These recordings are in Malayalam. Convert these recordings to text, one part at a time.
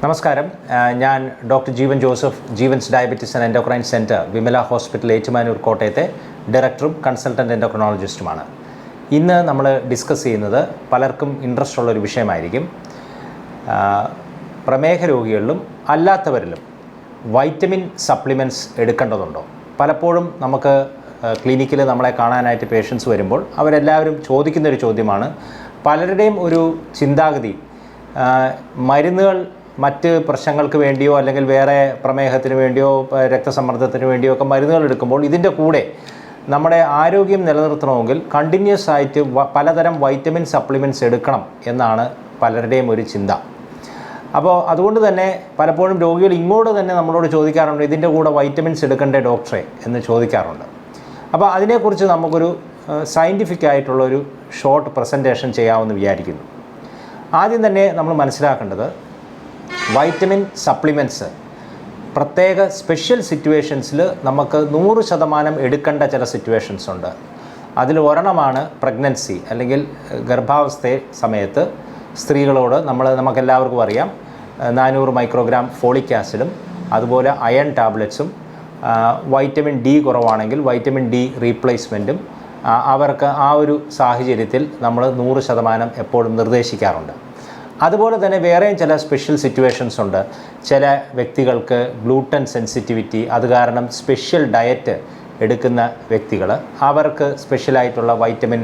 നമസ്കാരം. ഞാൻ doctor Jeevan Joseph, Jeevan's diabetes and endocrine centre, Vimala hospital, Ettumanoor, കോട്ടയത്തെ ഡയറക്ടറും കൺസൾട്ടൻ്റ് എൻഡോക്രിനോളജിസ്റ്റുമാണ്. ഇന്ന് നമ്മൾ ഡിസ്കസ് ചെയ്യുന്നത് പലർക്കും ഇൻട്രസ്റ്റ് ഉള്ളൊരു വിഷയമായിരിക്കും. പ്രമേഹ രോഗികളിലും അല്ലാത്തവരിലും വൈറ്റമിൻ സപ്ലിമെൻറ്റ്സ് എടുക്കേണ്ടതുണ്ടോ? പലപ്പോഴും നമുക്ക് ക്ലിനിക്കിൽ നമ്മളെ കാണാനായിട്ട് പേഷ്യൻസ് വരുമ്പോൾ അവരെല്ലാവരും ചോദിക്കുന്നൊരു ചോദ്യമാണ്. പലരുടെയും ഒരു ചിന്താഗതി, മരുന്നുകൾ മറ്റ് പ്രശ്നങ്ങൾക്ക് വേണ്ടിയോ അല്ലെങ്കിൽ വേറെ പ്രമേഹത്തിന് വേണ്ടിയോ രക്തസമ്മർദ്ദത്തിന് വേണ്ടിയോ ഒക്കെ മരുന്നുകൾ എടുക്കുമ്പോൾ ഇതിൻ്റെ കൂടെ നമ്മുടെ ആരോഗ്യം നിലനിർത്തണമെങ്കിൽ കണ്ടിന്യൂസ് ആയിട്ട് പലതരം വൈറ്റമിൻ സപ്ലിമെൻറ്റ്സ് എടുക്കണം എന്നാണ് പലരുടെയും ഒരു ചിന്ത. അപ്പോൾ അതുകൊണ്ട് തന്നെ പലപ്പോഴും രോഗികൾ ഇങ്ങോട്ട് തന്നെ നമ്മളോട് ചോദിക്കാറുണ്ട്, ഇതിൻ്റെ കൂടെ വൈറ്റമിൻസ് എടുക്കണ്ടേ ഡോക്ടറെ എന്ന് ചോദിക്കാറുണ്ട്. അപ്പോൾ അതിനെക്കുറിച്ച് നമുക്കൊരു സയൻറ്റിഫിക് ആയിട്ടുള്ളൊരു ഷോർട്ട് പ്രസൻറ്റേഷൻ ചെയ്യാമെന്ന് വിചാരിക്കുന്നു. ആദ്യം തന്നെ നമ്മൾ മനസ്സിലാക്കേണ്ടത്, വൈറ്റമിൻ സപ്ലിമെൻറ്റ്സ് പ്രത്യേക സ്പെഷ്യൽ സിറ്റുവേഷൻസിൽ നമുക്ക് 100% എടുക്കേണ്ട ചില സിറ്റുവേഷൻസ് ഉണ്ട്. അതിൽ ഒരെണ്ണമാണ് പ്രഗ്നൻസി അല്ലെങ്കിൽ ഗർഭാവസ്ഥ സമയത്ത് സ്ത്രീകളോട് നമുക്കെല്ലാവർക്കും അറിയാം 400 മൈക്രോഗ്രാം ഫോളിക് ആസിഡും അതുപോലെ അയൺ ടാബ്ലറ്റ്സും വൈറ്റമിൻ ഡി കുറവാണെങ്കിൽ വൈറ്റമിൻ ഡി റീപ്ലേസ്മെൻറ്റും അവർക്ക് ആ ഒരു സാഹചര്യത്തിൽ നമ്മൾ 100% എപ്പോഴും നിർദ്ദേശിക്കാറുണ്ട്. അതുപോലെ തന്നെ വേറെയും ചില സ്പെഷ്യൽ സിറ്റുവേഷൻസ് ഉണ്ട്. ചില വ്യക്തികൾക്ക് ഗ്ലൂട്ടൻ സെൻസിറ്റിവിറ്റി, അത് കാരണം സ്പെഷ്യൽ ഡയറ്റ് എടുക്കുന്ന വ്യക്തികൾ, അവർക്ക് സ്പെഷ്യലായിട്ടുള്ള വൈറ്റമിൻ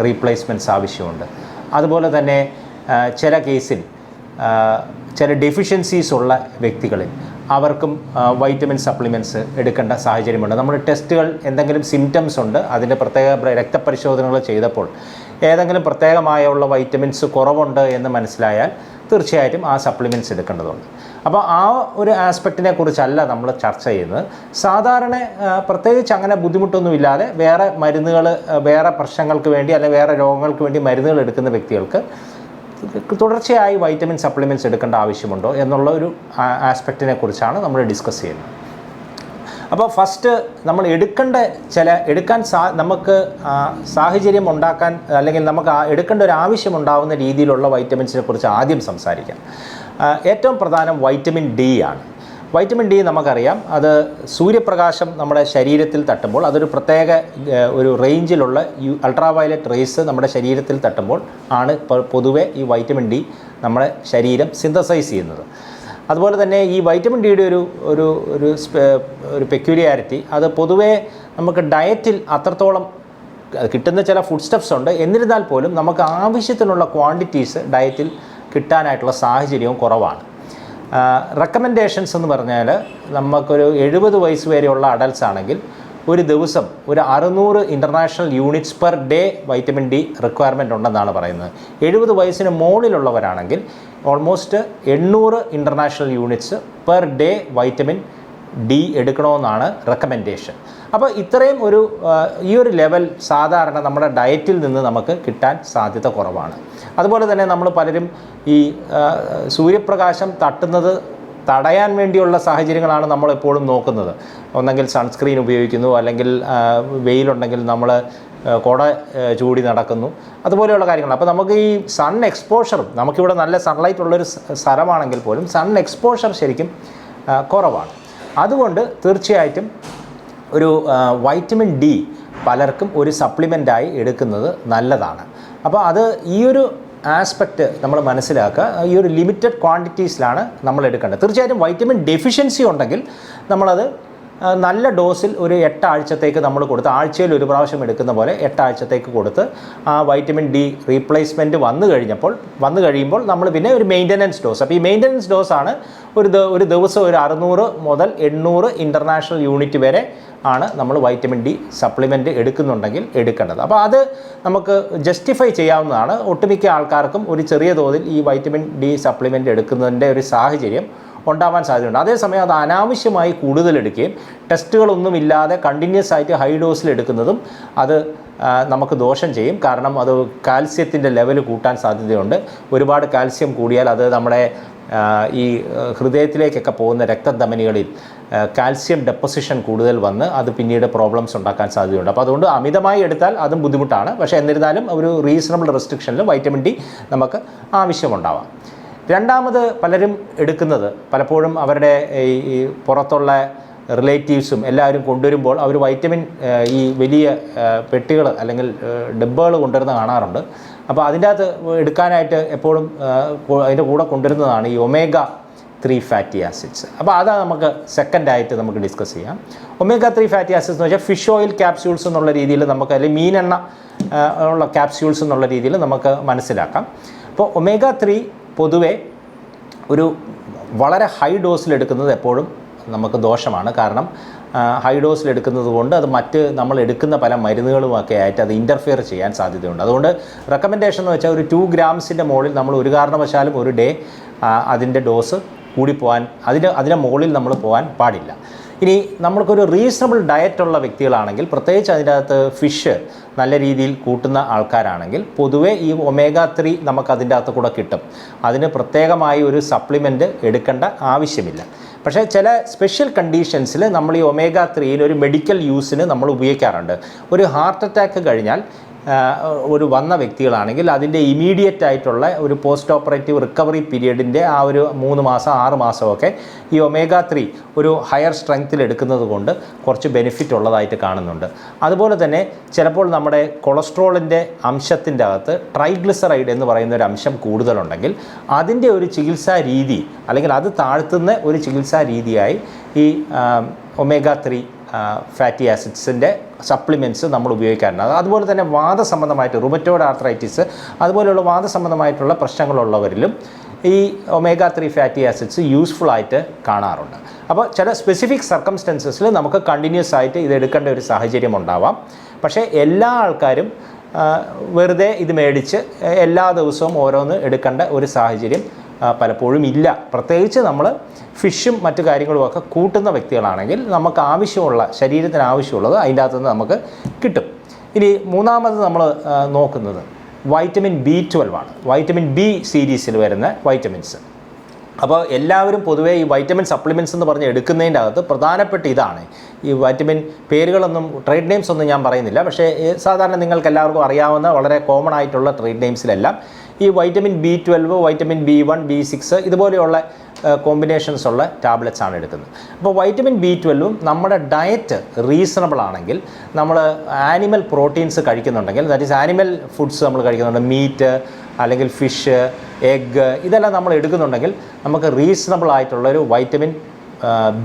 റീപ്ലേസ്മെൻറ്റ്സ് ആവശ്യമുണ്ട്. അതുപോലെ തന്നെ ചില കേസിൽ ചില ഡെഫിഷ്യൻസീസ് ഉള്ള വ്യക്തികളിൽ അവർക്കും വൈറ്റമിൻ സപ്ലിമെൻറ്റ്സ് എടുക്കേണ്ട സാഹചര്യമുണ്ട്. നമ്മൾ ടെസ്റ്റുകൾ എന്തെങ്കിലും സിംറ്റംസ് ഉണ്ട്, അതിൻ്റെ പ്രത്യേക രക്തപരിശോധനകൾ ചെയ്തപ്പോൾ ഏതെങ്കിലും പ്രത്യേകമായുള്ള വൈറ്റമിൻസ് കുറവുണ്ട് എന്ന് മനസ്സിലായാൽ തീർച്ചയായിട്ടും ആ സപ്ലിമെൻറ്റ്സ് എടുക്കേണ്ടതുണ്ട്. അപ്പോൾ ആ ഒരു ആസ്പെക്റ്റിനെ കുറിച്ചല്ല നമ്മൾ ചർച്ച ചെയ്യുന്നത്. സാധാരണ പ്രത്യേകിച്ച് അങ്ങനെ ബുദ്ധിമുട്ടൊന്നുമില്ലാതെ വേറെ മരുന്നുകൾ, വേറെ പ്രശ്നങ്ങൾക്ക് വേണ്ടി അല്ലെങ്കിൽ വേറെ രോഗങ്ങൾക്ക് വേണ്ടി മരുന്നുകൾ എടുക്കുന്ന വ്യക്തികൾക്ക് തുടർച്ചയായി വൈറ്റമിൻ സപ്ലിമെൻറ്റ്സ് എടുക്കേണ്ട ആവശ്യമുണ്ടോ എന്നുള്ള ഒരു ആസ്പെക്റ്റിനെ കുറിച്ചാണ് നമ്മൾ ഡിസ്കസ് ചെയ്യുന്നത്. അപ്പോൾ ഫസ്റ്റ് നമ്മൾ എടുക്കാൻ നമുക്ക് സാഹചര്യം ഉണ്ടാക്കാൻ അല്ലെങ്കിൽ നമുക്ക് എടുക്കേണ്ട ഒരു ആവശ്യമുണ്ടാകുന്ന രീതിയിലുള്ള വൈറ്റമിൻസിനെ കുറിച്ച് ആദ്യം സംസാരിക്കാം. ഏറ്റവും പ്രധാനം വൈറ്റമിൻ ഡി ആണ്. വൈറ്റമിൻ ഡി നമുക്കറിയാം, അത് സൂര്യപ്രകാശം നമ്മുടെ ശരീരത്തിൽ തട്ടുമ്പോൾ അതൊരു പ്രത്യേക ഒരു റേഞ്ചിലുള്ള അൾട്രാവയലറ്റ് റേസ് നമ്മുടെ ശരീരത്തിൽ തട്ടുമ്പോൾ ആണ് പൊതുവെ ഈ വൈറ്റമിൻ ഡി നമ്മുടെ ശരീരം സിന്തസൈസ് ചെയ്യുന്നത്. അതുപോലെ തന്നെ ഈ വൈറ്റമിൻ ഡിയുടെ ഒരു പെക്യൂലിയാരിറ്റി, അത് പൊതുവേ നമുക്ക് ഡയറ്റിൽ അത്രത്തോളം കിട്ടുന്ന ചില ഫുഡ് സ്റ്റഫ്സ് ഉണ്ട്. എന്നിരുന്നാൽ പോലും നമുക്ക് ആവശ്യത്തിനുള്ള ക്വാണ്ടിറ്റീസ് ഡയറ്റിൽ കിട്ടാനായിട്ടുള്ള സാഹചര്യവും കുറവാണ്. റെക്കമെൻഡേഷൻസ് എന്ന് പറഞ്ഞാൽ നമുക്കൊരു 70 വയസ്സ് വരെയുള്ള അഡൽട്ട്സ് ആണെങ്കിൽ ഒരു ദിവസം ഒരു 600 international units per day vitamin D requirement ഉണ്ടെന്നാണ് പറയുന്നത്. 70 വയസ്സിന് മുകളിലുള്ളവരാണെങ്കിൽ almost 800 international units per day vitamin D എടുക്കണമെന്നാണ് റെക്കമെൻഡേഷൻ. അപ്പോൾ ഇത്രയും ഈ ഒരു ലെവൽ സാധാരണ നമ്മുടെ ഡയറ്റിൽ നിന്ന് നമുക്ക് കിട്ടാൻ സാധ്യത കുറവാണ്. അതുപോലെ തന്നെ നമ്മൾ പലരും ഈ സൂര്യപ്രകാശം തട്ടുന്നത് തടയാൻ വേണ്ടിയുള്ള സാഹചര്യങ്ങളാണ് നമ്മളെപ്പോഴും നോക്കുന്നത്. ഒന്നെങ്കിൽ സൺസ്ക്രീൻ ഉപയോഗിക്കുന്നു, അല്ലെങ്കിൽ വെയിലുണ്ടെങ്കിൽ നമ്മൾ കുട ചൂടി നടക്കുന്നു, അതുപോലെയുള്ള കാര്യങ്ങൾ. അപ്പോൾ നമുക്ക് ഈ സൺ എക്സ്പോഷറും, നമുക്കിവിടെ നല്ല സൺലൈറ്റ് ഉള്ളൊരു സ്ഥലമാണെങ്കിൽ പോലും സൺ എക്സ്പോഷർ ശരിക്കും കുറവാണ്. അതുകൊണ്ട് തീർച്ചയായിട്ടും ഒരു വൈറ്റമിൻ ഡി പലർക്കും ഒരു സപ്ലിമെൻ്റായി എടുക്കുന്നത് നല്ലതാണ്. അപ്പോൾ അത് ഈ ഒരു ആസ്പെക്റ്റ് നമ്മൾ മനസ്സിലാക്കുക. ഈ ഒരു ലിമിറ്റഡ് ക്വാണ്ടിറ്റീസിലാണ് നമ്മൾ എടുക്കേണ്ടത്. തീർച്ചയായിട്ടും വൈറ്റമിൻ ഡെഫിഷ്യൻസി ഉണ്ടെങ്കിൽ നമ്മളത് നല്ല ഡോസിൽ ഒരു 8 ആഴ്ചത്തേക്ക് നമ്മൾ കൊടുത്ത്, ആഴ്ചയിൽ ഒരു പ്രാവശ്യം എടുക്കുന്ന പോലെ 8 ആഴ്ചത്തേക്ക് കൊടുത്ത് ആ വൈറ്റമിൻ ഡി റീപ്ലേസ്മെൻറ്റ് വന്നു കഴിയുമ്പോൾ നമ്മൾ പിന്നെ ഒരു മെയിൻ്റനൻസ് ഡോസ്. അപ്പോൾ ഈ മെയിൻ്റനൻസ് ഡോസാണ് ഒരു ദിവസം ഒരു 600 മുതൽ 800 ഇൻ്റർനാഷണൽ യൂണിറ്റ് വരെ ആണ് നമ്മൾ വൈറ്റമിൻ ഡി സപ്ലിമെൻറ്റ് എടുക്കുന്നുണ്ടെങ്കിൽ എടുക്കേണ്ടത്. അപ്പോൾ അത് നമുക്ക് ജസ്റ്റിഫൈ ചെയ്യാവുന്നതാണ്. ഒട്ടുമിക്ക ആൾക്കാർക്കും ഒരു ചെറിയ തോതിൽ ഈ വൈറ്റമിൻ ഡി സപ്ലിമെൻറ്റ് എടുക്കുന്നതിൻ്റെ ഒരു സാഹചര്യം ഉണ്ടാവാൻ സാധ്യതയുണ്ട്. അതേസമയം അത് അനാവശ്യമായി കൂടുതൽ എടുക്കുകയും ടെസ്റ്റുകളൊന്നുമില്ലാതെ കണ്ടിന്യൂസ് ആയിട്ട് ഹൈ ഡോസിൽ എടുക്കുന്നതും അത് നമുക്ക് ദോഷം ചെയ്യും. കാരണം അത് കാൽസ്യത്തിൻ്റെ ലെവൽ കൂട്ടാൻ സാധ്യതയുണ്ട്. ഒരുപാട് കാൽസ്യം കൂടിയാൽ അത് നമ്മുടെ ഈ ഹൃദയത്തിലേക്കൊക്കെ പോകുന്ന രക്തധമനികളിൽ കാൽസ്യം ഡെപ്പോസിഷൻ കൂടുതൽ വന്ന് അത് പിന്നീട് പ്രോബ്ലംസ് ഉണ്ടാക്കാൻ സാധ്യതയുണ്ട്. അപ്പോൾ അതുകൊണ്ട് അമിതമായി എടുത്താൽ അതും ബുദ്ധിമുട്ടാണ്. പക്ഷേ എന്നിരുന്നാലും ഒരു റീസണബിൾ റെസ്ട്രിക്ഷനിൽ വൈറ്റമിൻ ഡി നമുക്ക് ആവശ്യമുണ്ടാവാം. രണ്ടാമത് പലരും എടുക്കുന്നത് പലപ്പോഴും അവരുടെ ഈ പുറത്തുള്ള റിലേറ്റീവ്സും എല്ലാവരും കൊണ്ടുവരുമ്പോൾ അവർ വൈറ്റമിൻ ഈ വലിയ പെട്ടികൾ അല്ലെങ്കിൽ ഡബ്ബകൾ കൊണ്ടുവരുന്ന കാണാറുണ്ട്. അപ്പോൾ അതിൻ്റെ അകത്ത് എടുക്കാനായിട്ട് എപ്പോഴും അതിൻ്റെ കൂടെ കൊണ്ടുവരുന്നതാണ് ഈ omega-3 ഫാറ്റി ആസിഡ്സ്. അപ്പോൾ അതാണ് നമുക്ക് സെക്കൻഡായിട്ട് നമുക്ക് ഡിസ്കസ് ചെയ്യാം. omega-3 ഫാറ്റി ആസിഡ്സ് എന്ന് വെച്ചാൽ ഫിഷ് ഓയിൽ ക്യാപ്സ്യൂൾസ് എന്നുള്ള രീതിയിൽ നമുക്ക്, അല്ലെങ്കിൽ മീനെണ്ണ ഉള്ള ക്യാപ്സ്യൂൾസ് എന്നുള്ള രീതിയിൽ നമുക്ക് മനസ്സിലാക്കാം. അപ്പോൾ omega-3 പൊതുവേ ഒരു വളരെ ഹൈ ഡോസിലെടുക്കുന്നത് എപ്പോഴും നമുക്ക് ദോഷമാണ്. കാരണം ഹൈ ഡോസിലെടുക്കുന്നത് കൊണ്ട് അത് മറ്റ് നമ്മൾ എടുക്കുന്ന പല മരുന്നുകളുമൊക്കെ ആയിട്ട് അത് ഇൻ്റർഫിയർ ചെയ്യാൻ സാധ്യതയുണ്ട്. അതുകൊണ്ട് റെക്കമെൻഡേഷൻ എന്ന് വെച്ചാൽ ഒരു 2 ഗ്രാംസിൻ്റെ മുകളിൽ നമ്മൾ ഒരു കാരണവശാലും ഒരു ഡേ അതിൻ്റെ ഡോസ് കൂടിപ്പോകാൻ, അതിൻ്റെ മുകളിൽ നമ്മൾ പോകാൻ പാടില്ല. ഇനി നമ്മൾക്കൊരു റീസണബിൾ ഡയറ്റുള്ള വ്യക്തികളാണെങ്കിൽ, പ്രത്യേകിച്ച് അതിൻ്റെ അകത്ത് ഫിഷ് നല്ല രീതിയിൽ കൂട്ടുന്ന ആൾക്കാരാണെങ്കിൽ പൊതുവേ ഈ omega-3 നമുക്ക് അതിൻ്റെ അകത്ത് കൂടെ കിട്ടും. അതിന് പ്രത്യേകമായി ഒരു സപ്ലിമെൻറ്റ് എടുക്കേണ്ട ആവശ്യമില്ല. പക്ഷേ ചില സ്പെഷ്യൽ കണ്ടീഷൻസിൽ നമ്മൾ ഈ omega-3 ഒരു മെഡിക്കൽ യൂസിന് നമ്മൾ ഉപയോഗിക്കാറുണ്ട്. ഒരു ഹാർട്ട് അറ്റാക്ക് കഴിഞ്ഞാൽ ഒരു വന്ന വ്യക്തികളാണെങ്കിൽ അതിൻ്റെ ഇമീഡിയറ്റ് ആയിട്ടുള്ള ഒരു പോസ്റ്റ് ഓപ്പറേറ്റീവ് റിക്കവറി പീരീഡിൻ്റെ ആ ഒരു 3 മാസം 6 മാസമൊക്കെ ഈ omega-3 ഒരു ഹയർ സ്ട്രെങ്ത്തിൽ എടുക്കുന്നത് കൊണ്ട് കുറച്ച് ബെനിഫിറ്റ് ഉള്ളതായിട്ട് കാണുന്നുണ്ട്. അതുപോലെ തന്നെ ചിലപ്പോൾ നമ്മുടെ കൊളസ്ട്രോളിൻ്റെ അംശത്തിൻ്റെ അകത്ത് ട്രൈഗ്ലിസറൈഡ് എന്ന് പറയുന്ന ഒരു അംശം കൂടുതലുണ്ടെങ്കിൽ അതിൻ്റെ ഒരു ചികിത്സാ രീതി, അല്ലെങ്കിൽ അത് താഴ്ത്തുന്ന ഒരു ചികിത്സാ രീതിയായി ഈ omega-3 ഫാറ്റി ആസിഡ്സിൻ്റെ സപ്ലിമെൻറ്റ്സ് നമ്മൾ ഉപയോഗിക്കാറുണ്ട്. അതുപോലെ തന്നെ വാദസംബന്ധമായിട്ട് റുമറ്റോയ്ഡ് ആർത്രൈറ്റിസ് അതുപോലെയുള്ള വാദസംബന്ധമായിട്ടുള്ള പ്രശ്നങ്ങളുള്ളവരിലും ഈ omega-3 ഫാറ്റി ആസിഡ്സ് യൂസ്ഫുൾ ആയിട്ട് കാണാറുണ്ട്. അപ്പോൾ ചില സ്പെസിഫിക് സർക്കംസ്റ്റൻസസിൽ നമുക്ക് കണ്ടിന്യൂസ് ആയിട്ട് ഇത് എടുക്കേണ്ട ഒരു സാഹചര്യം ഉണ്ടാവാം. പക്ഷേ എല്ലാ ആൾക്കാരും വെറുതെ ഇത് മേടിച്ച് എല്ലാ ദിവസവും ഓരോന്ന് എടുക്കേണ്ട ഒരു സാഹചര്യം പലപ്പോഴും ഇല്ല. പ്രത്യേകിച്ച് നമ്മൾ ഫിഷും മറ്റു കാര്യങ്ങളുമൊക്കെ കൂട്ടുന്ന വ്യക്തികളാണെങ്കിൽ നമുക്ക് ആവശ്യമുള്ള, ശരീരത്തിന് ആവശ്യമുള്ളത് അതിൻ്റെ അകത്തുനിന്ന് നമുക്ക് കിട്ടും. ഇനി മൂന്നാമത് നമ്മൾ നോക്കുന്നത് വൈറ്റമിൻ B12 ആണ്. വൈറ്റമിൻ B സീരീസിൽ വരുന്ന വൈറ്റമിൻസ്. അപ്പോൾ എല്ലാവരും പൊതുവേ ഈ വൈറ്റമിൻ സപ്ലിമെൻറ്റ്സ് എന്ന് പറഞ്ഞ് എടുക്കുന്നതിൻ്റെ അകത്ത് പ്രധാനപ്പെട്ട ഇതാണ്. ഈ വൈറ്റമിൻ പേരുകളൊന്നും, ട്രേഡ് നെയിംസ് ഒന്നും ഞാൻ പറയുന്നില്ല, പക്ഷേ സാധാരണ നിങ്ങൾക്ക് എല്ലാവർക്കും അറിയാവുന്ന വളരെ കോമൺ ആയിട്ടുള്ള ട്രേഡ് നെയിംസിലെല്ലാം ഈ vitamin B12, vitamin B1, B6 ഇതുപോലെയുള്ള കോമ്പിനേഷൻസ് ഉള്ള ടാബ്ലറ്റ്സ് ആണ് എടുക്കുന്നത്. അപ്പോൾ വൈറ്റമിൻ B12 നമ്മുടെ ഡയറ്റ് റീസണബിൾ ആണെങ്കിൽ, നമ്മൾ ആനിമൽ പ്രോട്ടീൻസ് കഴിക്കുന്നുണ്ടെങ്കിൽ, ദാറ്റ് ഈസ് ആനിമൽ ഫുഡ്സ് നമ്മൾ കഴിക്കുന്നുണ്ട്, മീറ്റ് അല്ലെങ്കിൽ ഫിഷ്, എഗ്ഗ് ഇതെല്ലാം നമ്മൾ എടുക്കുന്നുണ്ടെങ്കിൽ നമുക്ക് റീസണബിൾ ആയിട്ടുള്ളൊരു വൈറ്റമിൻ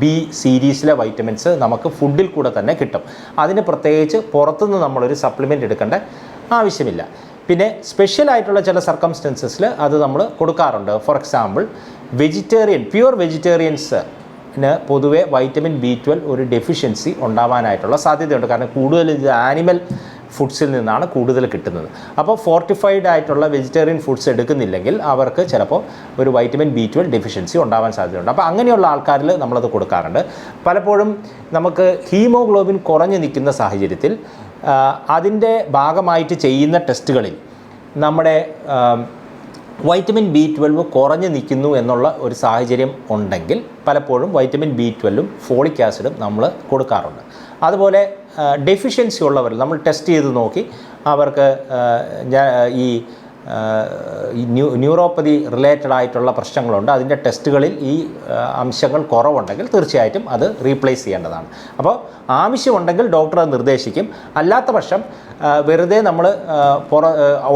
B സീരീസിലെ വൈറ്റമിൻസ് നമുക്ക് ഫുഡിൽ കൂടെ തന്നെ കിട്ടും. അതിന് പ്രത്യേകിച്ച് പുറത്തുനിന്ന് നമ്മളൊരു സപ്ലിമെൻറ്റ് എടുക്കേണ്ട ആവശ്യമില്ല. പിന്നെ സ്പെഷ്യലായിട്ടുള്ള ചില സർക്കംസ്റ്റൻസസിൽ അത് നമ്മൾ കൊടുക്കാറുണ്ട്. ഫോർ എക്സാമ്പിൾ പ്യുവർ വെജിറ്റേറിയൻസിന് പൊതുവെ വൈറ്റമിൻ B12 ഒരു ഡെഫിഷ്യൻസി ഉണ്ടാവാനായിട്ടുള്ള സാധ്യതയുണ്ട്. കാരണം കൂടുതൽ ഇത് ആനിമൽ ഫുഡ്സിൽ നിന്നാണ് കൂടുതൽ കിട്ടുന്നത്. അപ്പോൾ ഫോർട്ടിഫൈഡ് ആയിട്ടുള്ള വെജിറ്റേറിയൻ ഫുഡ്സ് എടുക്കുന്നില്ലെങ്കിൽ അവർക്ക് ചിലപ്പോൾ ഒരു വൈറ്റമിൻ B12 ഡെഫിഷ്യൻസി ഉണ്ടാവാൻ സാധ്യതയുണ്ട്. അപ്പോൾ അങ്ങനെയുള്ള ആൾക്കാരിൽ നമ്മളത് കൊടുക്കാറുണ്ട്. പലപ്പോഴും നമുക്ക് ഹീമോഗ്ലോബിൻ കുറഞ്ഞു നിൽക്കുന്ന സാഹചര്യത്തിൽ അതിൻ്റെ ഭാഗമായിട്ട് ചെയ്യുന്ന ടെസ്റ്റുകളിൽ നമ്മുടെ വൈറ്റമിൻ B12 കുറഞ്ഞു നിൽക്കുന്നു എന്നുള്ള ഒരു സാഹചര്യം ഉണ്ടെങ്കിൽ പലപ്പോഴും വൈറ്റമിൻ B12ഉം ഫോളിക് ആസിഡും നമ്മൾ കൊടുക്കാറുണ്ട്. അതുപോലെ ഡെഫിഷ്യൻസി ഉള്ളവർ നമ്മൾ ടെസ്റ്റ് ചെയ്ത് നോക്കി അവർക്ക് ഈ ന്യൂറോപ്പതി റിലേറ്റഡ് ആയിട്ടുള്ള പ്രശ്നങ്ങളുണ്ട്, അതിൻ്റെ ടെസ്റ്റുകളിൽ ഈ അംശങ്ങൾ കുറവുണ്ടെങ്കിൽ തീർച്ചയായിട്ടും അത് റീപ്ലേസ് ചെയ്യേണ്ടതാണ്. അപ്പോൾ ആവശ്യമുണ്ടെങ്കിൽ ഡോക്ടർ അത് നിർദ്ദേശിക്കും. അല്ലാത്ത പക്ഷം വെറുതെ നമ്മൾ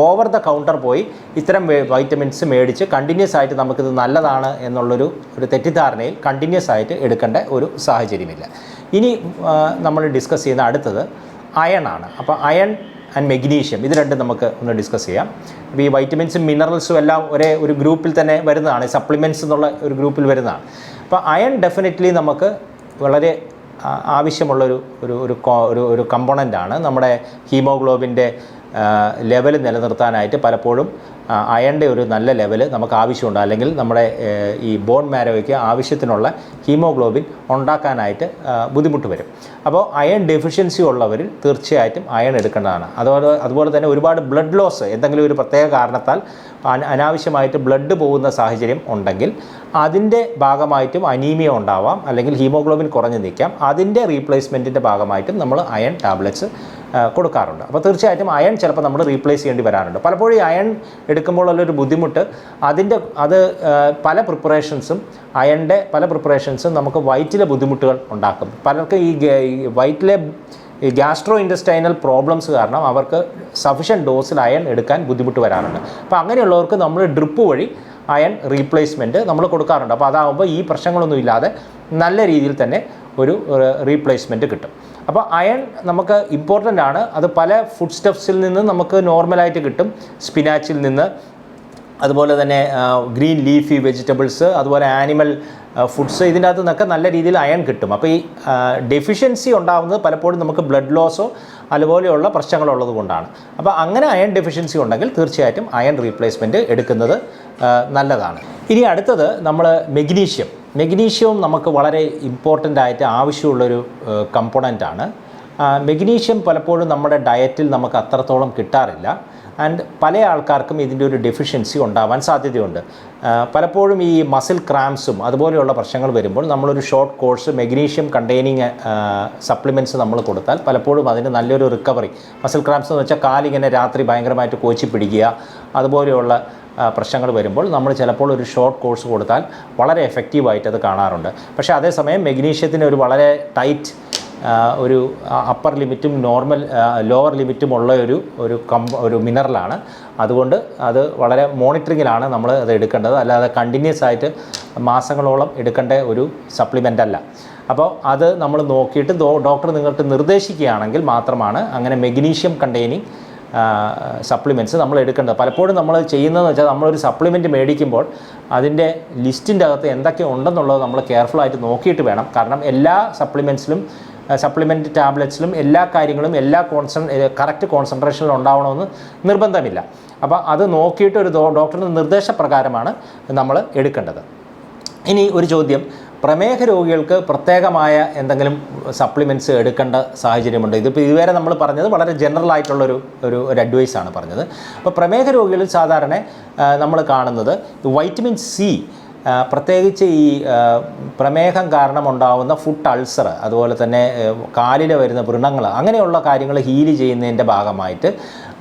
ഓവർ ദ കൗണ്ടർ പോയി ഇത്തരം വൈറ്റമിൻസ് മേടിച്ച് കണ്ടിന്യൂസ് ആയിട്ട് നമുക്കിത് നല്ലതാണ് എന്നുള്ളൊരു തെറ്റിദ്ധാരണയിൽ കണ്ടിന്യൂസ് ആയിട്ട് എടുക്കേണ്ട ഒരു സാഹചര്യമില്ല. ഇനി നമ്മൾ ഡിസ്കസ് ചെയ്യുന്ന അടുത്തത് അയൺ ആണ്. അപ്പോൾ അയൺ ആൻഡ് മെഗ്നീഷ്യം ഇത് രണ്ടും നമുക്ക് ഒന്ന് ഡിസ്കസ് ചെയ്യാം. അപ്പോൾ ഈ വൈറ്റമിൻസും മിനറൽസും എല്ലാം ഒരേ ഒരു ഗ്രൂപ്പിൽ തന്നെ വരുന്നതാണ്, സപ്ലിമെൻറ്റ്സ് എന്നുള്ള ഒരു ഗ്രൂപ്പിൽ വരുന്നതാണ്. അപ്പോൾ അയൺ ഡെഫിനറ്റ്ലി നമുക്ക് വളരെ ആവശ്യമുള്ളൊരു ഒരു കമ്പോണൻ്റാണ്. നമ്മുടെ ഹീമോഗ്ലോബിൻ്റെ ലെവൽ നിലനിർത്താനായിട്ട് പലപ്പോഴും അയണിൻ്റെ ഒരു നല്ല ലെവൽ നമുക്ക് ആവശ്യമുണ്ട്. അല്ലെങ്കിൽ നമ്മുടെ ഈ ബോൺ മാരോയ്ക്ക് ആവശ്യത്തിനുള്ള ഹീമോഗ്ലോബിൻ ഉണ്ടാക്കാനായിട്ട് ബുദ്ധിമുട്ട് വരും. അപ്പോൾ അയൺ ഡെഫിഷ്യൻസി ഉള്ളവരിൽ തീർച്ചയായിട്ടും അയൺ എടുക്കേണ്ടതാണ്. അതുപോലെ തന്നെ ഒരുപാട് ബ്ലഡ് ലോസ്, എന്തെങ്കിലും ഒരു പ്രത്യേക കാരണത്താൽ അനാവശ്യമായിട്ട് ബ്ലഡ് പോകുന്ന സാഹചര്യം ഉണ്ടെങ്കിൽ അതിൻ്റെ ഭാഗമായിട്ടും അനീമിയ ഉണ്ടാവാം, അല്ലെങ്കിൽ ഹീമോഗ്ലോബിൻ കുറഞ്ഞു നിൽക്കാം. അതിൻ്റെ റീപ്ലേസ്മെൻറ്റിൻ്റെ ഭാഗമായിട്ടും നമ്മൾ അയൺ ടാബ്ലറ്റ്സ് കൊടുക്കാറുണ്ട്. അപ്പോൾ തീർച്ചയായിട്ടും അയൺ ചിലപ്പോൾ നമ്മൾ റീപ്ലേസ് ചെയ്യേണ്ടി വരാറുണ്ട്. പലപ്പോഴും ഈ അയൺ എടുക്കുമ്പോഴുള്ളൊരു ബുദ്ധിമുട്ട് അത് പല പ്രിപ്പറേഷൻസും അയണിൻ്റെ പല പ്രിപ്പറേഷൻസും നമുക്ക് വയറ്റിലെ ബുദ്ധിമുട്ടുകൾ ഉണ്ടാക്കും. പലർക്കും ഈ വയറ്റിലെ ഗ്യാസ്ട്രോ ഇൻറ്റസ്റ്റൈനൽ പ്രോബ്ലംസ് കാരണം അവർക്ക് സഫിഷ്യൻറ്റ് ഡോസിൽ അയൺ എടുക്കാൻ ബുദ്ധിമുട്ട് വരാറുണ്ട്. അപ്പോൾ അങ്ങനെയുള്ളവർക്ക് നമ്മൾ ഡ്രിപ്പ് വഴി അയൺ റീപ്ലേസ്മെൻറ്റ് നമ്മൾ കൊടുക്കാറുണ്ട്. അപ്പോൾ അതാകുമ്പോൾ ഈ പ്രശ്നങ്ങളൊന്നും ഇല്ലാതെ നല്ല രീതിയിൽ തന്നെ ഒരു റീപ്ലേസ്മെൻറ്റ് കിട്ടും. അപ്പോൾ അയൺ നമുക്ക് ഇമ്പോർട്ടൻ്റ് ആണ്. അത് പല ഫുഡ് സ്റ്റഫ്സിൽ നിന്ന് നമുക്ക് നോർമലായിട്ട് കിട്ടും. സ്പിനാച്ചിൽ നിന്ന്, അതുപോലെ തന്നെ ഗ്രീൻ ലീഫി വെജിറ്റബിൾസ്, അതുപോലെ ആനിമൽ ഫുഡ്സ്, ഇതിൻ്റെ അകത്ത് നിന്നൊക്കെ നല്ല രീതിയിൽ അയൺ കിട്ടും. അപ്പോൾ ഈ ഡെഫിഷ്യൻസി ഉണ്ടാകുന്നത് പലപ്പോഴും നമുക്ക് ബ്ലഡ് ലോസോ അതുപോലെയുള്ള പ്രശ്നങ്ങളുള്ളത് കൊണ്ടാണ്. അപ്പോൾ അങ്ങനെ അയൺ ഡെഫിഷ്യൻസി ഉണ്ടെങ്കിൽ തീർച്ചയായിട്ടും അയൺ റീപ്ലേസ്മെൻറ്റ് എടുക്കുന്നത് നല്ലതാണ്. ഇനി അടുത്തത് നമ്മൾ മെഗ്നീഷ്യവും നമുക്ക് വളരെ ഇമ്പോർട്ടൻ്റ് ആയിട്ട് ആവശ്യമുള്ളൊരു കമ്പോണൻ്റാണ്. മെഗ്നീഷ്യം പലപ്പോഴും നമ്മുടെ ഡയറ്റിൽ നമുക്ക് അത്രത്തോളം കിട്ടാറില്ല. ആൻഡ് പല ആൾക്കാർക്കും ഇതിൻ്റെ ഒരു ഡെഫിഷ്യൻസി ഉണ്ടാവാൻ സാധ്യതയുണ്ട്. പലപ്പോഴും ഈ മസിൽ ക്രാംസും അതുപോലെയുള്ള പ്രശ്നങ്ങൾ വരുമ്പോൾ നമ്മളൊരു short course magnesium containing supplements നമ്മൾ കൊടുത്താൽ പലപ്പോഴും അതിന് നല്ലൊരു റിക്കവറി, മസിൽ ക്രാംസ് എന്ന് വെച്ചാൽ കാലിങ്ങനെ രാത്രി ഭയങ്കരമായിട്ട് കോച്ചി പിടിക്കുക അതുപോലെയുള്ള പ്രശ്നങ്ങൾ വരുമ്പോൾ നമ്മൾ ചിലപ്പോൾ ഒരു ഷോർട്ട് കോഴ്സ് കൊടുത്താൽ വളരെ എഫക്റ്റീവായിട്ട് അത് കാണാറുണ്ട്. പക്ഷേ അതേസമയം മെഗ്നീഷ്യത്തിന് ഒരു വളരെ ടൈറ്റ് ഒരു അപ്പർ ലിമിറ്റും ലോവർ ലിമിറ്റും ഉള്ള ഒരു മിനറലാണ്. അതുകൊണ്ട് അത് വളരെ മോണിറ്ററിങ്ങിലാണ് നമ്മൾ അത് എടുക്കേണ്ടത്, അല്ലാതെ കണ്ടിന്യൂസ് ആയിട്ട് മാസങ്ങളോളം എടുക്കേണ്ട ഒരു സപ്ലിമെൻ്റ് അല്ല. അപ്പോൾ അത് നമ്മൾ നോക്കിയിട്ട് ഡോക്ടർ നിങ്ങൾക്ക് നിർദ്ദേശിക്കുകയാണെങ്കിൽ മാത്രമാണ് അങ്ങനെ മെഗ്നീഷ്യം കണ്ടെയ്നിങ് സപ്ലിമെൻറ്റ്സ് നമ്മൾ എടുക്കേണ്ടത്. പലപ്പോഴും നമ്മൾ ചെയ്യുന്നതെന്ന് വെച്ചാൽ നമ്മളൊരു സപ്ലിമെൻറ്റ് മേടിക്കുമ്പോൾ അതിൻ്റെ ലിസ്റ്റിൻ്റെ അകത്ത് എന്തൊക്കെ ഉണ്ടെന്നുള്ളത് നമ്മൾ കെയർഫുള്ളായിട്ട് നോക്കിയിട്ട് വേണം. കാരണം എല്ലാ സപ്ലിമെൻറ്റ് ടാബ്ലറ്റ്സിലും എല്ലാ കാര്യങ്ങളും കറക്റ്റ് കോൺസെൻട്രേഷനിൽ ഉണ്ടാവണമെന്ന് നിർബന്ധമില്ല. അപ്പോൾ അത് നോക്കിയിട്ട് ഒരു ഡോക്ടറുടെ നിർദ്ദേശപ്രകാരമാണ് നമ്മൾ എടുക്കേണ്ടത്. ഇനി ഒരു ചോദ്യം, പ്രമേഹ രോഗികൾക്ക് പ്രത്യേകമായ എന്തെങ്കിലും സപ്ലിമെൻറ്റ്സ് എടുക്കേണ്ട സാഹചര്യമുണ്ട്? ഇതിപ്പോൾ ഇതുവരെ നമ്മൾ പറഞ്ഞത് വളരെ ജനറൽ ആയിട്ടുള്ളൊരു അഡ്വൈസാണ് പറഞ്ഞത്. അപ്പോൾ പ്രമേഹ രോഗികളിൽ സാധാരണ നമ്മൾ കാണുന്നത് വൈറ്റമിൻ സി, പ്രത്യേകിച്ച് ഈ പ്രമേഹം കാരണം ഉണ്ടാകുന്ന ഫുഡ് അൾസർ, അതുപോലെ തന്നെ കാലിൽ വരുന്ന വ്രണങ്ങൾ, അങ്ങനെയുള്ള കാര്യങ്ങൾ ഹീൽ ചെയ്യുന്നതിൻ്റെ ഭാഗമായിട്ട്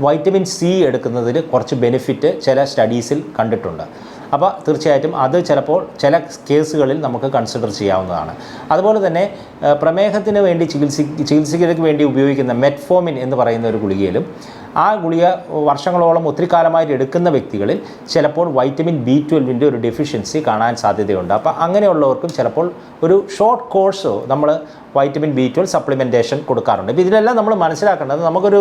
വൈറ്റമിൻ സി എടുക്കുന്നതിൽ കുറച്ച് ബെനിഫിറ്റ് ചില സ്റ്റഡീസിൽ കണ്ടിട്ടുണ്ട്. അപ്പോൾ തീർച്ചയായിട്ടും അത് ചിലപ്പോൾ ചില കേസുകളിൽ നമുക്ക് കൺസിഡർ ചെയ്യാവുന്നതാണ്. അതുപോലെ തന്നെ പ്രമേഹത്തിന് വേണ്ടി ചികിത്സയ്ക്ക് വേണ്ടി ഉപയോഗിക്കുന്ന മെറ്റ്ഫോമിൻ എന്ന് പറയുന്ന ഒരു ഗുളികയിലും, ആ ഗുളിക വർഷങ്ങളോളം ഒത്തിരി കാലമായിട്ട് എടുക്കുന്ന വ്യക്തികളിൽ ചിലപ്പോൾ വൈറ്റമിൻ B12 ഒരു ഡെഫിഷ്യൻസി കാണാൻ സാധ്യതയുണ്ട്. അപ്പോൾ അങ്ങനെയുള്ളവർക്കും ചിലപ്പോൾ ഒരു ഷോർട്ട് കോഴ്സ് നമ്മൾ വൈറ്റമിൻ B12 സപ്ലിമെൻറ്റേഷൻ കൊടുക്കാറുണ്ട്. ഇപ്പോൾ ഇതിലെല്ലാം നമ്മൾ മനസ്സിലാക്കേണ്ടത്, നമുക്കൊരു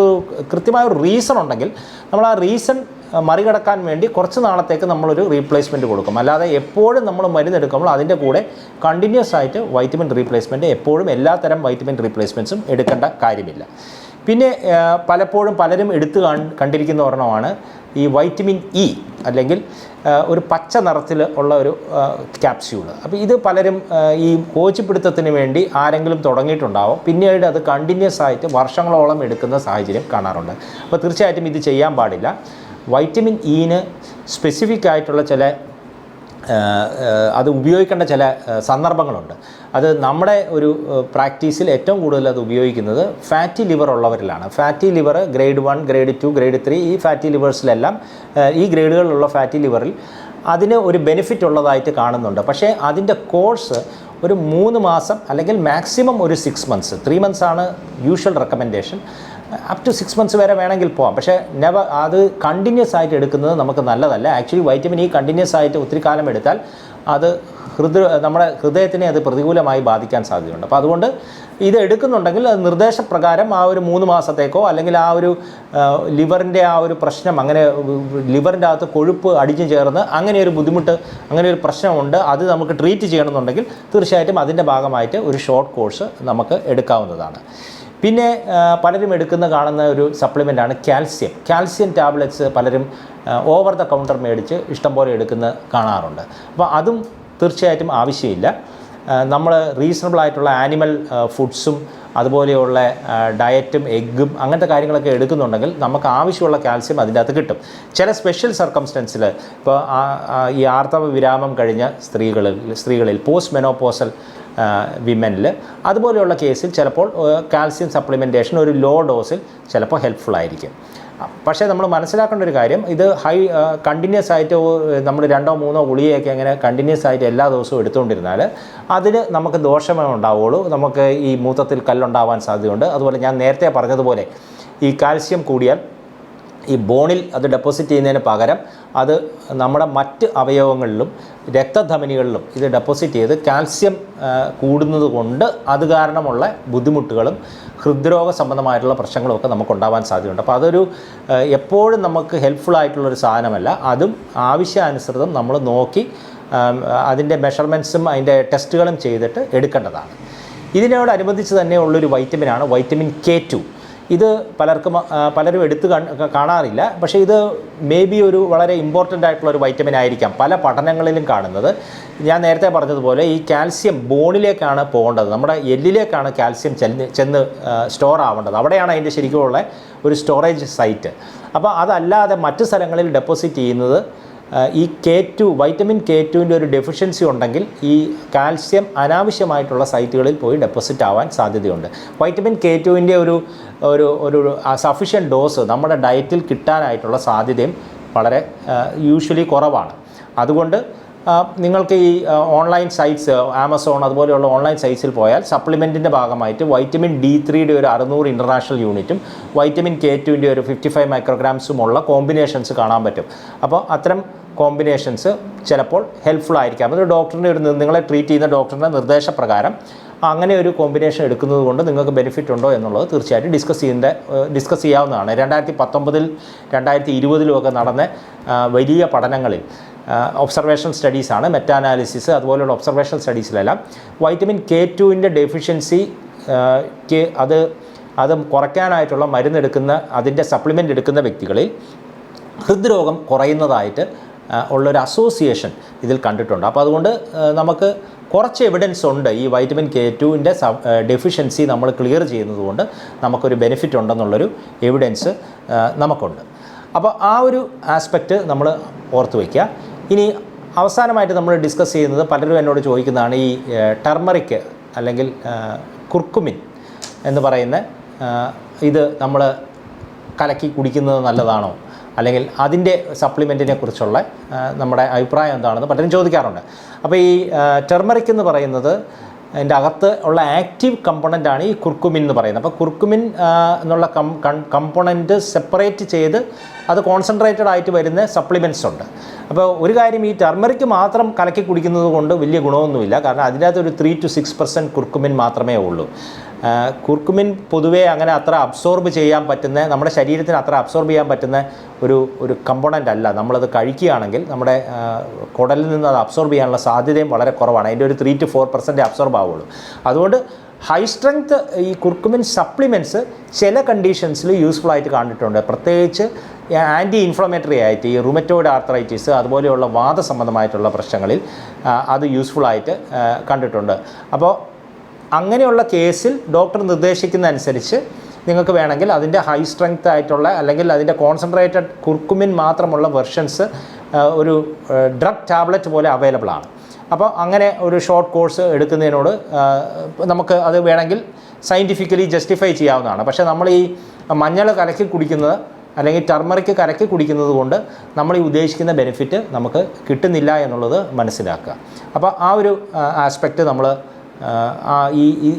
കൃത്യമായ ഒരു റീസൺ ഉണ്ടെങ്കിൽ നമ്മൾ ആ റീസൺ മറികടക്കാൻ വേണ്ടി കുറച്ച് നാളത്തേക്ക് നമ്മളൊരു റീപ്ലേസ്മെൻറ്റ് കൊടുക്കും. അല്ലാതെ എപ്പോഴും നമ്മൾ മരുന്നെടുക്കുമ്പോൾ അതിൻ്റെ കൂടെ കണ്ടിന്യൂസ് ആയിട്ട് വൈറ്റമിൻ റീപ്ലേസ്മെൻറ്റ് എപ്പോഴും എല്ലാത്തരം വൈറ്റമിൻ റീപ്ലേസ്മെൻറ്റ്സും എടുക്കേണ്ട കാര്യമില്ല. പിന്നെ പലപ്പോഴും പലരും കണ്ടിരിക്കുന്ന ഒരെണ്ണമാണ് ഈ വൈറ്റമിൻ ഇ, അല്ലെങ്കിൽ ഒരു പച്ച നിറത്തിൽ ഉള്ള ഒരു ക്യാപ്സ്യൂൾ. അപ്പോൾ ഇത് പലരും ഈ കോച്ചിപ്പിടുത്തത്തിന് വേണ്ടി ആരെങ്കിലും തുടങ്ങിയിട്ടുണ്ടാവും, പിന്നീട് അത് കണ്ടിന്യൂസ് ആയിട്ട് വർഷങ്ങളോളം എടുക്കുന്ന സാഹചര്യം കാണാറുണ്ട്. അപ്പോൾ തീർച്ചയായിട്ടും ഇത് ചെയ്യാൻ പാടില്ല. വൈറ്റമിൻ ഇന് സ്പെസിഫിക് ആയിട്ടുള്ള അത് ഉപയോഗിക്കേണ്ട ചില സന്ദർഭങ്ങളുണ്ട്. അത് നമ്മുടെ ഒരു പ്രാക്ടീസിൽ ഏറ്റവും കൂടുതൽ അത് ഉപയോഗിക്കുന്നത് ഫാറ്റി ലിവർ ഉള്ളവരിലാണ്. Fatty liver grade 1, grade 2, grade 3 ഈ ഫാറ്റി ലിവേഴ്സിലെല്ലാം ഈ ഗ്രേഡുകളിലുള്ള ഫാറ്റി ലിവറിൽ അതിന് ഒരു ബെനിഫിറ്റ് ഉള്ളതായിട്ട് കാണുന്നുണ്ട്. പക്ഷേ അതിൻ്റെ കോഴ്സ് ഒരു 3 മാസം അല്ലെങ്കിൽ മാക്സിമം ഒരു 6 മന്ത്സ്, 3 മന്ത്സ് ആണ് usual recommendation. Up to 6 months വരെ വേണമെങ്കിൽ പോകാം. പക്ഷേ അത് കണ്ടിന്യൂസ് ആയിട്ട് എടുക്കുന്നത് നമുക്ക് നല്ലതല്ല. ആക്ച്വലി വൈറ്റമിൻ ഇ കണ്ടിന്യൂസ് ആയിട്ട് ഒത്തിരി കാലം എടുത്താൽ അത് നമ്മുടെ ഹൃദയത്തിനെ അത് പ്രതികൂലമായി ബാധിക്കാൻ സാധ്യതയുണ്ട്. അപ്പോൾ അതുകൊണ്ട് ഇത് എടുക്കുന്നുണ്ടെങ്കിൽ അത് നിർദ്ദേശപ്രകാരം ആ ഒരു 3 മാസത്തേക്കോ, അല്ലെങ്കിൽ ആ ഒരു ലിവറിൻ്റെ ആ ഒരു പ്രശ്നം, അങ്ങനെ ലിവറിൻ്റെ അകത്ത് കൊഴുപ്പ് അടിഞ്ഞു ചേർന്ന് അങ്ങനെ ഒരു ബുദ്ധിമുട്ട്, അങ്ങനെ ഒരു പ്രശ്നമുണ്ട്, അത് നമുക്ക് ട്രീറ്റ് ചെയ്യണമെന്നുണ്ടെങ്കിൽ തീർച്ചയായിട്ടും അതിൻ്റെ ഭാഗമായിട്ട് ഒരു ഷോർട്ട് കോഴ്സ് നമുക്ക് എടുക്കാവുന്നതാണ്. പിന്നെ പലരും കാണുന്ന ഒരു സപ്ലിമെൻ്റാണ് കാൽസ്യം ടാബ്ലറ്റ്സ്. പലരും ഓവർ ദ കൗണ്ടർ മേടിച്ച് ഇഷ്ടംപോലെ കാണാറുണ്ട്. അപ്പോൾ അതും തീർച്ചയായിട്ടും ആവശ്യമില്ല. നമ്മൾ റീസണബിൾ ആയിട്ടുള്ള ആനിമൽ ഫുഡ്സും അതുപോലെയുള്ള ഡയറ്റും എഗ്ഗും അങ്ങനത്തെ കാര്യങ്ങളൊക്കെ എടുക്കുന്നുണ്ടെങ്കിൽ നമുക്ക് ആവശ്യമുള്ള കാൽസ്യം അതിൻ്റെ അകത്ത് കിട്ടും. ചില സ്പെഷ്യൽ സർക്കംസ്റ്റൻസിൽ ഇപ്പോൾ ഈ ആർത്തവ വിരാമം കഴിഞ്ഞ സ്ത്രീകളിൽ പോസ്റ്റ് മെനോപോസൽ വിമനിൽ അതുപോലെയുള്ള കേസിൽ ചിലപ്പോൾ കാൽസ്യം സപ്ലിമെൻറ്റേഷൻ ഒരു ലോ ഡോസിൽ ചിലപ്പോൾ ഹെൽപ്ഫുൾ ആയിരിക്കും. പക്ഷേ നമ്മൾ മനസ്സിലാക്കേണ്ട ഒരു കാര്യം, ഇത് കണ്ടിന്യൂസ് ആയിട്ട് നമ്മൾ 2-3 ഗുളികയൊക്കെ അങ്ങനെ കണ്ടിന്യൂസ് ആയിട്ട് എല്ലാ ദിവസവും എടുത്തുകൊണ്ടിരുന്നാൽ അതിന് നമുക്ക് ദോഷമേ ഉണ്ടാവുള്ളൂ. നമുക്ക് ഈ മൂത്രത്തിൽ കല്ലുണ്ടാവാൻ സാധ്യതയുണ്ട്. അതുപോലെ ഞാൻ നേരത്തെ പറഞ്ഞതുപോലെ ഈ കാൽസ്യം കൂടിയാൽ ഈ ബോണിൽ അത് ഡെപ്പോസിറ്റ് ചെയ്യുന്നതിന് പകരം അത് നമ്മുടെ മറ്റ് അവയവങ്ങളിലും രക്തധമനികളിലും ഇത് ഡെപ്പോസിറ്റ് ചെയ്ത് കാൽസ്യം കൂടുന്നത് കൊണ്ട് അത് കാരണമുള്ള ബുദ്ധിമുട്ടുകളും ഹൃദ്രോഗ സംബന്ധമായിട്ടുള്ള പ്രശ്നങ്ങളുമൊക്കെ നമുക്കുണ്ടാവാൻ സാധ്യതയുണ്ട്. അപ്പോൾ അതൊരു എപ്പോഴും നമുക്ക് ഹെൽപ്ഫുൾ ആയിട്ടുള്ളൊരു സാധനമല്ല. അതും ആവശ്യാനുസൃതം നമ്മൾ നോക്കി അതിൻ്റെ മെഷർമെൻറ്റ്സും അതിൻ്റെ ടെസ്റ്റുകളും ചെയ്തിട്ട് എടുക്കേണ്ടതാണ്. ഇതിനോടനുബന്ധിച്ച് തന്നെ ഉള്ളൊരു വൈറ്റമിനാണ് വൈറ്റമിൻ K2. ഇത് പലരും എടുത്ത് കാണാറില്ല. പക്ഷേ ഇത് മേ ബി ഒരു വളരെ ഇമ്പോർട്ടൻ്റ് ആയിട്ടുള്ളൊരു വൈറ്റമിൻ ആയിരിക്കാം പല പഠനങ്ങളിലും കാണുന്നത്. ഞാൻ നേരത്തെ പറഞ്ഞതുപോലെ ഈ കാൽസ്യം ബോണിലേക്കാണ് പോകേണ്ടത്, നമ്മുടെ എല്ലിലേക്കാണ് കാൽസ്യം ചെന്ന് സ്റ്റോർ ആവേണ്ടത്. അവിടെയാണ് അതിൻ്റെ ശരിക്കുമുള്ള ഒരു സ്റ്റോറേജ് സൈറ്റ്. അപ്പോൾ അതല്ലാതെ മറ്റ് സ്ഥലങ്ങളിൽ ഡെപ്പോസിറ്റ് ചെയ്യുന്നത് ഈ K2 വൈറ്റമിൻ K2ൻ്റെ ഒരു ഡെഫിഷ്യൻസി ഉണ്ടെങ്കിൽ ഈ കാൽസ്യം അനാവശ്യമായിട്ടുള്ള സൈറ്റുകളിൽ പോയി ഡെപ്പോസിറ്റ് ആവാൻ സാധ്യതയുണ്ട്. വൈറ്റമിൻ K2ൻ്റെ ഒരു സഫിഷ്യൻറ്റ് ഡോസ് നമ്മുടെ ഡയറ്റിൽ കിട്ടാനായിട്ടുള്ള സാധ്യതയും വളരെ യൂഷ്വലി കുറവാണ്. അതുകൊണ്ട് നിങ്ങൾക്ക് ഈ ഓൺലൈൻ സൈറ്റ്സ് ആമസോൺ അതുപോലെയുള്ള ഓൺലൈൻ സൈറ്റ്സിൽ പോയാൽ സപ്ലിമെൻറ്റിൻ്റെ ഭാഗമായിട്ട് വൈറ്റമിൻ D3യുടെ ഒരു 600 ഇൻ്റർനാഷണൽ യൂണിറ്റും വൈറ്റമിൻ K2ൻ്റെ ഒരു 55 മൈക്രോഗ്രാംസുമുള്ള കോമ്പിനേഷൻസ് കാണാൻ പറ്റും. അപ്പോൾ അത്തരം കോമ്പിനേഷൻസ് ചിലപ്പോൾ ഹെൽപ്ഫുൾ ആയിരിക്കാം. അതൊരു നിങ്ങളെ ട്രീറ്റ് ചെയ്യുന്ന ഡോക്ടറിൻ്റെ നിർദ്ദേശപ്രകാരം അങ്ങനെ ഒരു കോമ്പിനേഷൻ എടുക്കുന്നത് കൊണ്ട് നിങ്ങൾക്ക് ബെനിഫിറ്റ് ഉണ്ടോ എന്നുള്ളത് തീർച്ചയായിട്ടും ഡിസ്കസ് ചെയ്യാവുന്നതാണ്. 2019 2020 നടന്ന വലിയ പഠനങ്ങളിൽ ഒബ്സർവേഷൻ സ്റ്റഡീസാണ്, മെറ്റാ അനാലിസിസ് അതുപോലെയുള്ള ഒബ്സർവേഷൻ സ്റ്റഡീസിലെല്ലാം വൈറ്റമിൻ K2ൻ്റെ ഡെഫിഷ്യൻസി അത് കുറയ്ക്കാനായിട്ടുള്ള മരുന്നെടുക്കുന്ന അതിൻ്റെ സപ്ലിമെൻ്റ് എടുക്കുന്ന വ്യക്തികളിൽ ഹൃദ്രോഗം കുറയുന്നതായിട്ട് ഉള്ളൊരു അസോസിയേഷൻ ഇതിൽ കണ്ടിട്ടുണ്ട്. അപ്പോൾ അതുകൊണ്ട് നമുക്ക് കുറച്ച് എവിഡൻസ് ഉണ്ട് ഈ വൈറ്റമിൻ K2ൻ്റെ ഡെഫിഷ്യൻസി നമ്മൾ ക്ലിയർ ചെയ്യുന്നതുകൊണ്ട് നമുക്കൊരു ബെനിഫിറ്റ് ഉണ്ടെന്നുള്ളൊരു എവിഡൻസ് നമുക്കുണ്ട്. അപ്പോൾ ആ ഒരു ആസ്പെക്റ്റ് നമ്മൾ ഓർത്ത് വയ്ക്കുക. ഇനി അവസാനമായിട്ട് നമ്മൾ ഡിസ്കസ് ചെയ്യുന്നത്, പലരും എന്നോട് ചോദിക്കുന്നതാണ് ഈ ടർമറിക് അല്ലെങ്കിൽ കുർക്കുമിൻ എന്ന് പറയുന്ന ഇത് നമ്മൾ കലക്കി കുടിക്കുന്നത് നല്ലതാണോ, അല്ലെങ്കിൽ അതിൻ്റെ സപ്ലിമെൻറ്റിനെ കുറിച്ചുള്ള നമ്മുടെ അഭിപ്രായം എന്താണെന്ന് പലരും ചോദിക്കാറുണ്ട്. അപ്പോൾ ഈ ടെർമറിക് എന്ന് പറയുന്നത് അതിൻ്റെ അകത്ത് ഉള്ള ആക്റ്റീവ് കമ്പോണൻ്റാണ് ഈ കുർക്കുമിൻ എന്ന് പറയുന്നത്. അപ്പോൾ കുർക്കുമിൻ എന്നുള്ള കമ്പോണൻറ്റ് സെപ്പറേറ്റ് ചെയ്ത് അത് കോൺസെൻട്രേറ്റഡ് ആയിട്ട് വരുന്ന സപ്ലിമെൻറ്റ്സ് ഉണ്ട്. അപ്പോൾ ഒരു കാര്യം, ഈ ടർമറിക് മാത്രം കലക്കി കുടിക്കുന്നത് കൊണ്ട് വലിയ ഗുണമൊന്നുമില്ല. കാരണം അതിനകത്ത് ഒരു 3 to 6% കുർക്കുമിൻ മാത്രമേ ഉള്ളൂ. കുർക്കുമിൻ പൊതുവേ അങ്ങനെ അത്ര അബ്സോർബ് ചെയ്യാൻ പറ്റുന്ന, നമ്മുടെ ശരീരത്തിന് അത്ര അബ്സോർബ് ചെയ്യാൻ പറ്റുന്ന ഒരു കമ്പോണൻ്റ് അല്ല. നമ്മളത് കഴിക്കുകയാണെങ്കിൽ നമ്മുടെ കുടലിൽ നിന്ന് അത് അബ്സോർബ് ചെയ്യാനുള്ള സാധ്യതയും വളരെ കുറവാണ്. അതിൻ്റെ ഒരു 3 to 4% അബ്സോർബ് ആവുള്ളൂ. അതുകൊണ്ട് ഹൈ സ്ട്രെങ്ത് ഈ കുർക്കുമിൻ സപ്ലിമെൻറ്റ്സ് ചില കണ്ടീഷൻസിൽ യൂസ്ഫുൾ ആയിട്ട് കണ്ടിട്ടുണ്ട്. പ്രത്യേകിച്ച് ആൻറ്റി ഇൻഫ്ലമേറ്ററി ആയിട്ട് ഈ റുമറ്റോയിഡ് ആർത്രൈറ്റിസ് അതുപോലെയുള്ള വാദസംബന്ധമായിട്ടുള്ള പ്രശ്നങ്ങളിൽ അത് യൂസ്ഫുൾ ആയിട്ട് കണ്ടിട്ടുണ്ട്. അപ്പോൾ അങ്ങനെയുള്ള കേസിൽ ഡോക്ടർ നിർദ്ദേശിക്കുന്ന അനുസരിച്ച് നിങ്ങൾക്ക് വേണമെങ്കിൽ അതിൻ്റെ ഹൈ സ്ട്രെങ്ത് ആയിട്ടുള്ള അല്ലെങ്കിൽ അതിൻ്റെ കോൺസെൻട്രേറ്റഡ് കുർക്കുമിൻ മാത്രമുള്ള വെർഷൻസ് ഒരു ഡ്രഗ് ടാബ്ലറ്റ് പോലെ അവൈലബിൾ ആണ്. അപ്പോൾ അങ്ങനെ ഒരു ഷോർട്ട് കോഴ്സ് എടുക്കുന്നതിനോട് നമുക്ക് അത് വേണമെങ്കിൽ സയൻറ്റിഫിക്കലി ജസ്റ്റിഫൈ ചെയ്യാവുന്നതാണ്. പക്ഷേ നമ്മൾ ഈ മഞ്ഞൾ കലക്കി കുടിക്കുന്നത് അല്ലെങ്കിൽ ടർമറിക് കലക്കി കുടിക്കുന്നത് കൊണ്ട് നമ്മൾ ഈ ഉദ്ദേശിക്കുന്ന ബെനിഫിറ്റ് നമുക്ക് കിട്ടുന്നില്ല എന്നുള്ളത് മനസ്സിലാക്കുക. അപ്പോൾ ആ ഒരു ആസ്പെക്റ്റ് നമ്മൾ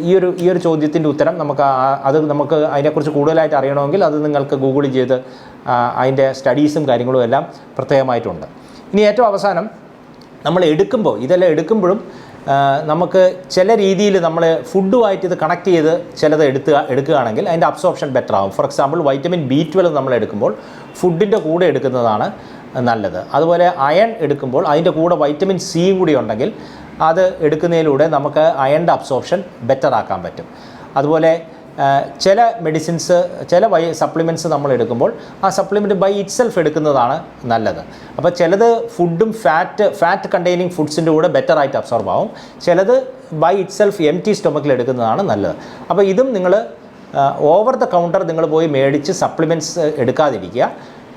ഈ ഒരു ചോദ്യത്തിൻ്റെ ഉത്തരം നമുക്ക് അതിനെക്കുറിച്ച് കൂടുതലായിട്ട് അറിയണമെങ്കിൽ അത് നിങ്ങൾക്ക് ഗൂഗിൾ ചെയ്ത് അതിൻ്റെ സ്റ്റഡീസും കാര്യങ്ങളും എല്ലാം പ്രത്യേകമായിട്ടുണ്ട്. ഇനി ഏറ്റവും അവസാനം നമ്മൾ ഇതെല്ലാം എടുക്കുമ്പോഴും നമുക്ക് ചില രീതിയിൽ നമ്മൾ ഫുഡുമായിട്ട് ഇത് കണക്ട് ചെയ്ത് ചിലത് എടുക്കുകയാണെങ്കിൽ അതിൻ്റെ അബ്സോർപ്ഷൻ ബെറ്റർ ആകും. ഫോർ എക്സാമ്പിൾ വൈറ്റമിൻ B12 നമ്മൾ എടുക്കുമ്പോൾ ഫുഡിൻ്റെ കൂടെ എടുക്കുന്നതാണ് നല്ലത്. അതുപോലെ അയൺ എടുക്കുമ്പോൾ അതിൻ്റെ കൂടെ വൈറ്റമിൻ സിയും കൂടി ഉണ്ടെങ്കിൽ അത് എടുക്കുന്നതിലൂടെ നമുക്ക് അയണിൻ്റെ അബ്സോർപ്ഷൻ ബെറ്റർ ആക്കാൻ പറ്റും. അതുപോലെ ചില മെഡിസിൻസ്, ചില സപ്ലിമെൻറ്റ്സ് നമ്മൾ എടുക്കുമ്പോൾ ആ സപ്ലിമെൻറ്റ് ബൈ ഇറ്റ്സെൽഫ് എടുക്കുന്നതാണ് നല്ലത്. അപ്പോൾ ചിലത് ഫുഡും ഫാറ്റ് കണ്ടെയ്നിങ് ഫുഡ്സിൻ്റെ കൂടെ ബെറ്റർ ആയിട്ട് അബ്സോർബ് ആവും, ചിലത് ബൈ ഇറ്റ്സെൽഫ് എംപ്റ്റി സ്റ്റൊമക്കിൽ എടുക്കുന്നതാണ് നല്ലത്. അപ്പോൾ ഇതും നിങ്ങൾ ഓവർ ദ കൗണ്ടർ നിങ്ങൾ പോയി മേടിച്ച് സപ്ലിമെൻറ്റ്സ് എടുക്കാതിരിക്കുക.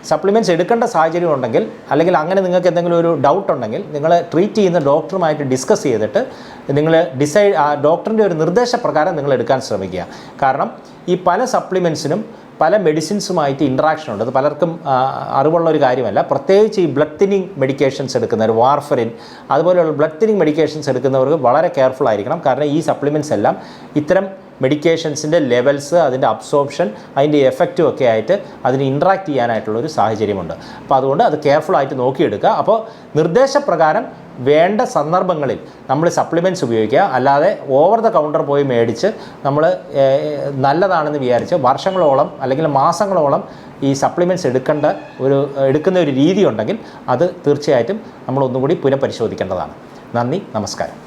സപ്ലിമെൻറ്റ്സ് എടുക്കേണ്ട സാഹചര്യം ഉണ്ടെങ്കിൽ, അല്ലെങ്കിൽ അങ്ങനെ നിങ്ങൾക്ക് എന്തെങ്കിലും ഒരു ഡൗട്ട് ഉണ്ടെങ്കിൽ, നിങ്ങൾ ട്രീറ്റ് ചെയ്യുന്ന ഡോക്ടറുമായിട്ട് ഡിസ്കസ് ചെയ്തിട്ട് നിങ്ങൾ ഡോക്ടറിൻ്റെ ഒരു നിർദ്ദേശപ്രകാരം നിങ്ങൾ എടുക്കാൻ ശ്രമിക്കുക. കാരണം ഈ പല സപ്ലിമെൻറ്റ്സിനും പല മെഡിസിൻസുമായിട്ട് ഇൻട്രാക്ഷൻ ഉണ്ട്. അത് പലർക്കും അറിവുള്ള ഒരു കാര്യമല്ല. പ്രത്യേകിച്ച് ഈ ബ്ലഡ് തിന്നിങ് മെഡിക്കേഷൻസ് എടുക്കുന്നവർ, വാർഫറിൻ അതുപോലെയുള്ള ബ്ലഡ് തിന്നിങ് മെഡിക്കേഷൻസ് എടുക്കുന്നവർക്ക് വളരെ കെയർഫുൾ ആയിരിക്കണം. കാരണം ഈ സപ്ലിമെൻറ്റ്സ് എല്ലാം ഇത്തരം മെഡിക്കേഷൻസിൻ്റെ ലെവൽസ്, അതിൻ്റെ അബ്സോർപ്ഷൻ, അതിൻ്റെ എഫക്റ്റും ഒക്കെ ആയിട്ട് അതിന് ഇൻട്രാക്ട് ചെയ്യാനായിട്ടുള്ളൊരു സാഹചര്യമുണ്ട്. അപ്പോൾ അതുകൊണ്ട് അത് കെയർഫുള്ളായിട്ട് നോക്കിയെടുക്കുക. അപ്പോൾ നിർദ്ദേശപ്രകാരം വേണ്ട സന്ദർഭങ്ങളിൽ നമ്മൾ സപ്ലിമെൻറ്റ്സ് ഉപയോഗിക്കുക. അല്ലാതെ ഓവർ ദ കൗണ്ടർ പോയി മേടിച്ച് നമ്മൾ നല്ലതാണെന്ന് വിചാരിച്ച് വർഷങ്ങളോളം അല്ലെങ്കിൽ മാസങ്ങളോളം ഈ സപ്ലിമെൻറ്റ്സ് എടുക്കുന്ന ഒരു രീതി ഉണ്ടെങ്കിൽ അത് തീർച്ചയായിട്ടും നമ്മളൊന്നും കൂടി പുനഃപരിശോധിക്കേണ്ടതാണ്. നന്ദി, നമസ്കാരം.